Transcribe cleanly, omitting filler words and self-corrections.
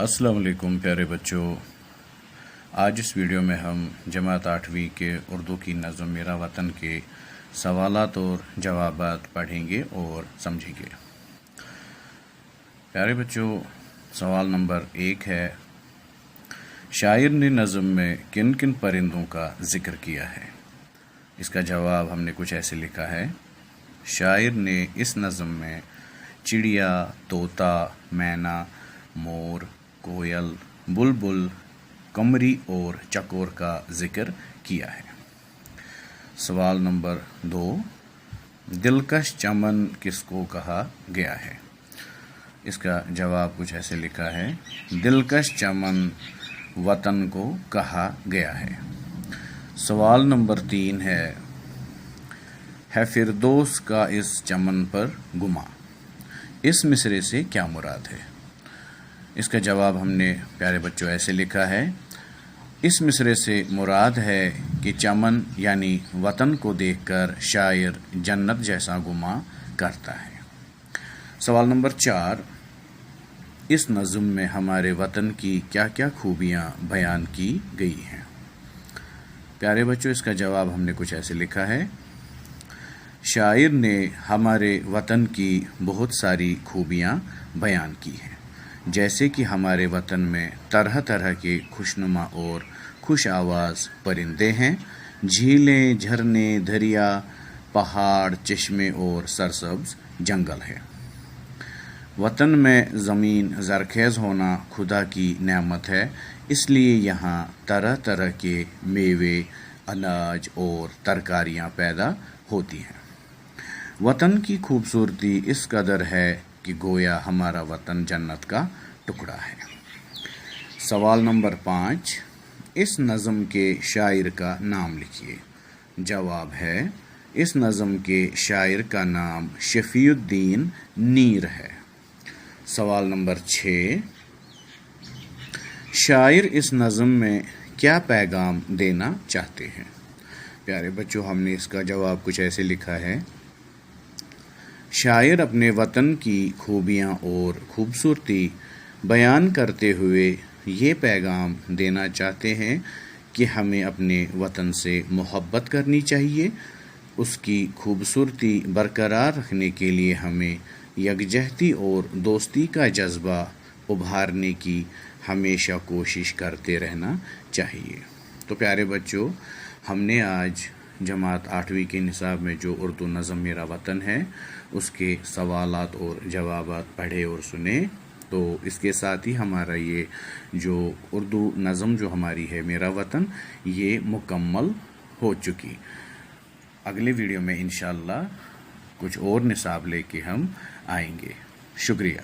السلام علیکم پیارے بچوں، آج اس ویڈیو میں ہم جماعت 8ویں کے اردو کی نظم میرا وطن کے سوالات اور جوابات پڑھیں گے اور سمجھیں گے۔ پیارے بچوں، سوال نمبر 1 ہے، شاعر نے نظم میں کن کن پرندوں کا ذکر کیا ہے؟ اس کا جواب ہم نے کچھ ایسے لکھا ہے، شاعر نے اس نظم میں چڑیا، طوطا، مینا، مور، کوئل، بلبل، قمری اور چکور کا ذکر کیا ہے۔ سوال نمبر 2، دلکش چمن کس کو کہا گیا ہے؟ اس کا جواب کچھ ایسے لکھا ہے، دلکش چمن وطن کو کہا گیا ہے۔ سوال نمبر 3 ہے فردوس کا اس چمن پر گما، اس مصرعے سے کیا مراد ہے؟ اس کا جواب ہم نے پیارے بچوں ایسے لکھا ہے، اس مصرعے سے مراد ہے کہ چمن یعنی وطن کو دیکھ کر شاعر جنت جیسا گما کرتا ہے۔ سوال نمبر 4، اس نظم میں ہمارے وطن کی کیا کیا خوبیاں بیان کی گئی ہیں؟ پیارے بچوں، اس کا جواب ہم نے کچھ ایسے لکھا ہے، شاعر نے ہمارے وطن کی بہت ساری خوبیاں بیان کی ہیں، جیسے کہ ہمارے وطن میں طرح طرح کے خوشنما اور خوش آواز پرندے ہیں، جھیلیں، جھرنے، دریا، پہاڑ، چشمے اور سرسبز جنگل ہے۔ وطن میں زمین زرخیز ہونا خدا کی نعمت ہے، اس لیے یہاں طرح طرح کے میوے، اناج اور ترکاریاں پیدا ہوتی ہیں۔ وطن کی خوبصورتی اس قدر ہے کہ گویا ہمارا وطن جنت کا ٹکڑا ہے۔ سوال نمبر 5، اس نظم کے شاعر کا نام لکھیے۔ جواب ہے، اس نظم کے شاعر کا نام شفیع الدین نیر ہے۔ سوال نمبر 6، شاعر اس نظم میں کیا پیغام دینا چاہتے ہیں؟ پیارے بچوں، ہم نے اس کا جواب کچھ ایسے لکھا ہے، شاعر اپنے وطن کی خوبیاں اور خوبصورتی بیان کرتے ہوئے یہ پیغام دینا چاہتے ہیں کہ ہمیں اپنے وطن سے محبت کرنی چاہیے، اس کی خوبصورتی برقرار رکھنے کے لیے ہمیں یکجہتی اور دوستی کا جذبہ ابھارنے کی ہمیشہ کوشش کرتے رہنا چاہیے۔ تو پیارے بچوں، ہم نے آج جماعت 8ویں کے نصاب میں جو اردو نظم میرا وطن ہے اس کے سوالات اور جوابات پڑھے اور سنے، تو اس کے ساتھ ہی ہمارا یہ جو اردو نظم جو ہماری ہے میرا وطن، یہ مکمل ہو چکی۔ اگلے ویڈیو میں انشاءاللہ کچھ اور نصاب لے کے ہم آئیں گے۔ شکریہ۔